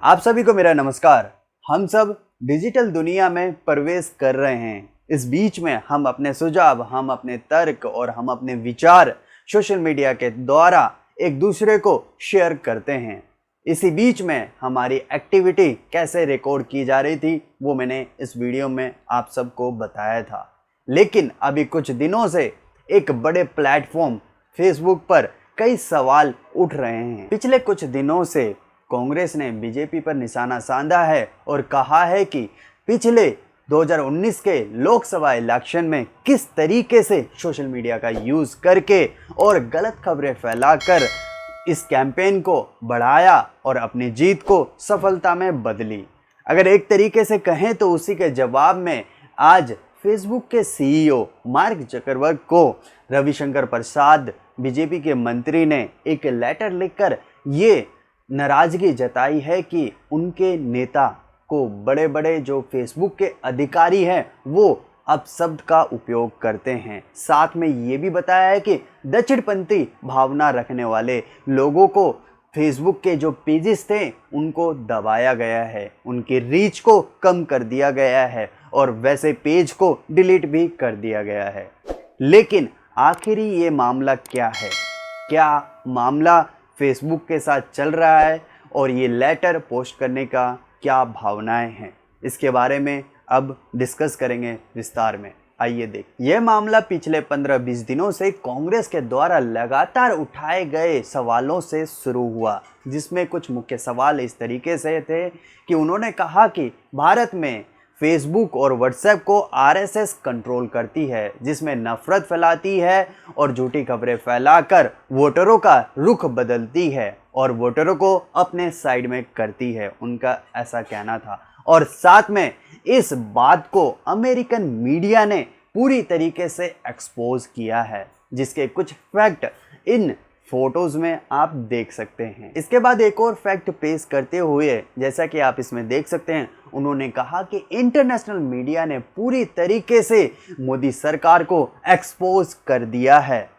आप सभी को मेरा नमस्कार। हम सब डिजिटल दुनिया में प्रवेश कर रहे हैं। इस बीच में हम अपने सुझाव, हम अपने तर्क और हम अपने विचार सोशल मीडिया के द्वारा एक दूसरे को शेयर करते हैं। इसी बीच में हमारी एक्टिविटी कैसे रिकॉर्ड की जा रही थी वो मैंने इस वीडियो में आप सबको बताया था। लेकिन अभी कुछ दिनों से एक बड़े प्लेटफॉर्म फेसबुक पर कई सवाल उठ रहे हैं। पिछले कुछ दिनों से कांग्रेस ने बीजेपी पर निशाना साधा है और कहा है कि पिछले 2019 के लोकसभा इलेक्शन में किस तरीके से सोशल मीडिया का यूज़ करके और गलत खबरें फैलाकर इस कैंपेन को बढ़ाया और अपनी जीत को सफलता में बदली। अगर एक तरीके से कहें तो उसी के जवाब में आज फेसबुक के सीईओ मार्क जकरबर्ग को रविशंकर प्रसाद बीजेपी के मंत्री ने एक लेटर लिखकर ये नाराज़गी जताई है कि उनके नेता को बड़े बड़े जो फेसबुक के अधिकारी हैं वो अपशब्द का उपयोग करते हैं। साथ में ये भी बताया है कि दक्षिणपंथी भावना रखने वाले लोगों को फेसबुक के जो पेजेस थे उनको दबाया गया है, उनकी रीच को कम कर दिया गया है और वैसे पेज को डिलीट भी कर दिया गया है। लेकिन आखिर ये मामला क्या है? क्या मामला फेसबुक के साथ चल रहा है और ये लेटर पोस्ट करने का क्या भावनाएं हैं, इसके बारे में अब डिस्कस करेंगे विस्तार में। आइए देख। यह मामला पिछले 15-20 दिनों से कांग्रेस के द्वारा लगातार उठाए गए सवालों से शुरू हुआ, जिसमें कुछ मुख्य सवाल इस तरीके से थे कि उन्होंने कहा कि भारत में फेसबुक और व्हाट्सएप को आरएसएस कंट्रोल करती है, जिसमें नफरत फैलाती है और झूठी खबरें फैलाकर वोटरों का रुख बदलती है और वोटरों को अपने साइड में करती है, उनका ऐसा कहना था। और साथ में इस बात को अमेरिकन मीडिया ने पूरी तरीके से एक्सपोज किया है, जिसके कुछ फैक्ट इन फोटोज़ में आप देख सकते हैं। इसके बाद एक और फैक्ट पेश करते हुए, जैसा कि आप इसमें देख सकते हैं, उन्होंने कहा कि इंटरनेशनल मीडिया ने पूरी तरीके से मोदी सरकार को एक्सपोज कर दिया है।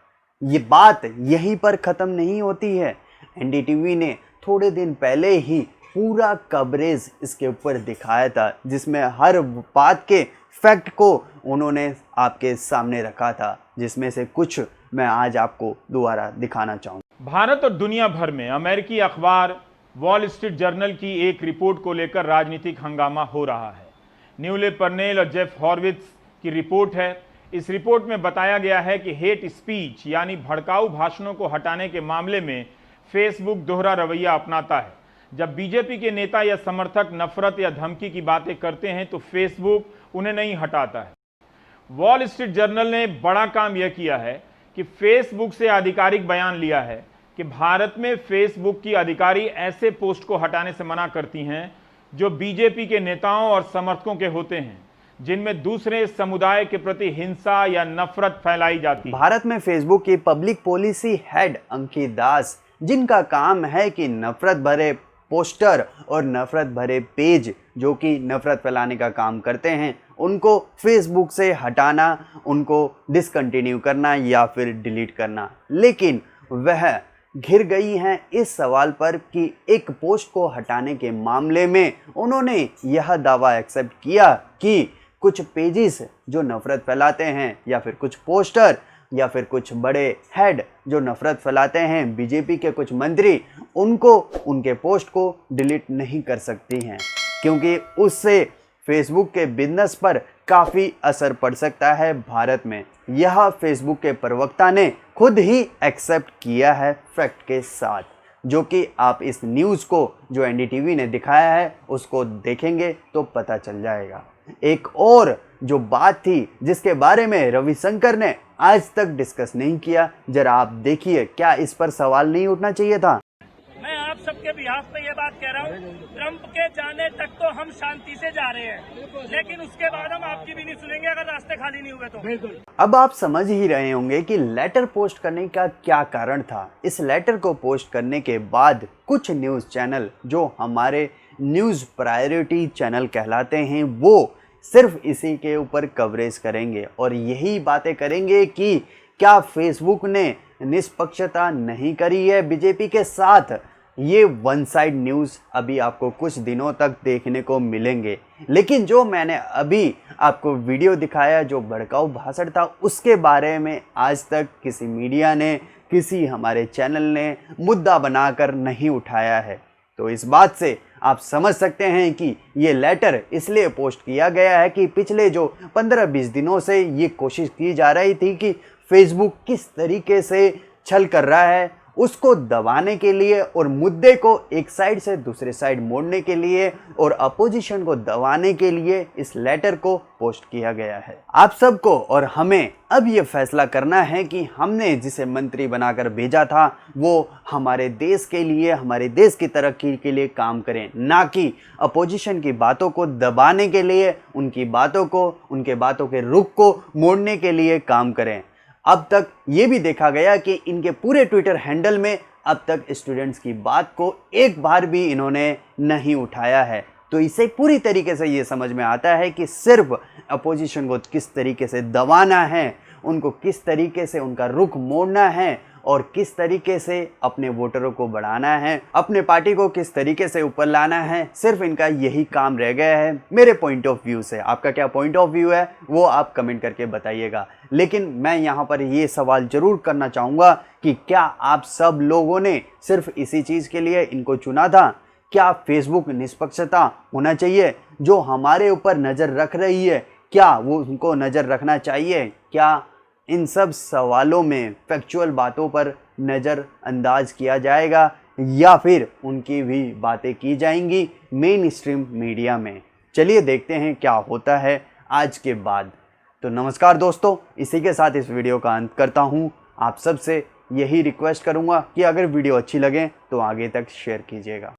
ये बात यहीं पर ख़त्म नहीं होती है। एनडीटीवी ने थोड़े दिन पहले ही पूरा कवरेज इसके ऊपर दिखाया था, जिसमें हर बात के फैक्ट को उन्होंने आपके सामने रखा था, जिसमें से कुछ मैं आज आपको दोबारा दिखाना चाहूँगा। भारत और दुनिया भर में अमेरिकी अखबार वॉल स्ट्रीट जर्नल की एक रिपोर्ट को लेकर राजनीतिक हंगामा हो रहा है। न्यूले पर्नेल और जेफ हॉर्विट्ज की रिपोर्ट है। इस रिपोर्ट में बताया गया है कि हेट स्पीच यानी भड़काऊ भाषणों को हटाने के मामले में फेसबुक दोहरा रवैया अपनाता है। जब बीजेपी के नेता या समर्थक नफरत या धमकी की बातें करते हैं तो फेसबुक उन्हें नहीं हटाता है। वॉल स्ट्रीट जर्नल ने बड़ा काम यह किया है कि फेसबुक से आधिकारिक बयान लिया है कि भारत में फेसबुक की अधिकारी ऐसे पोस्ट को हटाने से मना करती हैं जो बीजेपी के नेताओं और समर्थकों के होते हैं, जिनमें दूसरे समुदाय के प्रति हिंसा या नफरत फैलाई जाती है। भारत में फेसबुक की पब्लिक पॉलिसी हेड अंकित दास, जिनका काम है कि नफरत भरे पोस्टर और नफरत भरे पेज जो कि नफरत फैलाने का काम करते हैं उनको फेसबुक से हटाना, उनको डिसकंटिन्यू करना या फिर डिलीट करना। लेकिन वह घिर गई हैं इस सवाल पर कि एक पोस्ट को हटाने के मामले में उन्होंने यह दावा एक्सेप्ट किया कि कुछ पेजेस जो नफरत फैलाते हैं या फिर कुछ पोस्टर या फिर कुछ बड़े हेड जो नफरत फैलाते हैं, बीजेपी के कुछ मंत्री, उनको उनके पोस्ट को डिलीट नहीं कर सकती हैं, क्योंकि उससे फेसबुक के बिजनेस पर काफ़ी असर पड़ सकता है भारत में। यह फेसबुक के प्रवक्ता ने खुद ही एक्सेप्ट किया है फैक्ट के साथ, जो कि आप इस न्यूज़ को जो एनडीटीवी ने दिखाया है उसको देखेंगे तो पता चल जाएगा। एक और जो बात थी जिसके बारे में रविशंकर ने आज तक डिस्कस नहीं किया, जरा आप देखिए, क्या इस पर सवाल नहीं उठना चाहिए था? मैं आप सबके बिहाफ पे ये बात कह रहा हूँ, ट्रंप के जाने तक तो हम शांति से जा रहे हैं, लेकिन उसके बाद हम आपकी भी नहीं सुनेंगे अगर रास्ते खाली नहीं हुए तो। बिल्कुल। अब आप समझ ही रहे होंगे कि लेटर पोस्ट करने का क्या कारण था। इस लेटर को पोस्ट करने के बाद कुछ न्यूज़ चैनल जो हमारे न्यूज़ प्रायोरिटी चैनल कहलाते हैं वो सिर्फ इसी के ऊपर कवरेज करेंगे और यही बातें करेंगे कि क्या फेसबुक ने निष्पक्षता नहीं करी है बीजेपी के साथ, ये वन साइड न्यूज़ अभी आपको कुछ दिनों तक देखने को मिलेंगे, लेकिन जो मैंने अभी आपको वीडियो दिखाया जो भड़काऊ भाषण था उसके बारे में आज तक किसी मीडिया ने, किसी हमारे चैनल ने मुद्दा बनाकर नहीं उठाया है। तो इस बात से आप समझ सकते हैं कि ये लेटर इसलिए पोस्ट किया गया है कि पिछले जो 15-20 दिनों से ये कोशिश की जा रही थी कि फेसबुक किस तरीके से छल कर रहा है उसको दबाने के लिए और मुद्दे को एक साइड से दूसरे साइड मोड़ने के लिए और अपोजिशन को दबाने के लिए इस लेटर को पोस्ट किया गया है। आप सबको और हमें अब ये फैसला करना है कि हमने जिसे मंत्री बनाकर भेजा था वो हमारे देश के लिए, हमारे देश की तरक्की के लिए काम करें, ना कि अपोजिशन की बातों को दबाने के लिए, उनकी बातों को, उनके बातों के रुख को मोड़ने के लिए काम करें। अब तक ये भी देखा गया कि इनके पूरे ट्विटर हैंडल में अब तक स्टूडेंट्स की बात को एक बार भी इन्होंने नहीं उठाया है। तो इससे पूरी तरीके से ये समझ में आता है कि सिर्फ अपोजिशन को किस तरीके से दबाना है, उनको किस तरीके से उनका रुख मोड़ना है और किस तरीके से अपने वोटरों को बढ़ाना है, अपने पार्टी को किस तरीके से ऊपर लाना है, सिर्फ इनका यही काम रह गया है मेरे पॉइंट ऑफ व्यू से। आपका क्या पॉइंट ऑफ व्यू है वो आप कमेंट करके बताइएगा। लेकिन मैं यहाँ पर ये सवाल जरूर करना चाहूँगा कि क्या आप सब लोगों ने सिर्फ इसी चीज़ के लिए इनको चुना था? क्या फेसबुक निष्पक्षता होना चाहिए? जो हमारे ऊपर नज़र रख रही है क्या वो उनको नज़र रखना चाहिए? क्या इन सब सवालों में फैक्चुअल बातों पर नज़र अंदाज किया जाएगा या फिर उनकी भी बातें की जाएंगी मेन स्ट्रीम मीडिया में? चलिए देखते हैं क्या होता है आज के बाद। तो नमस्कार दोस्तों, इसी के साथ इस वीडियो का अंत करता हूँ। आप सबसे यही रिक्वेस्ट करूँगा कि अगर वीडियो अच्छी लगे तो आगे तक शेयर कीजिएगा।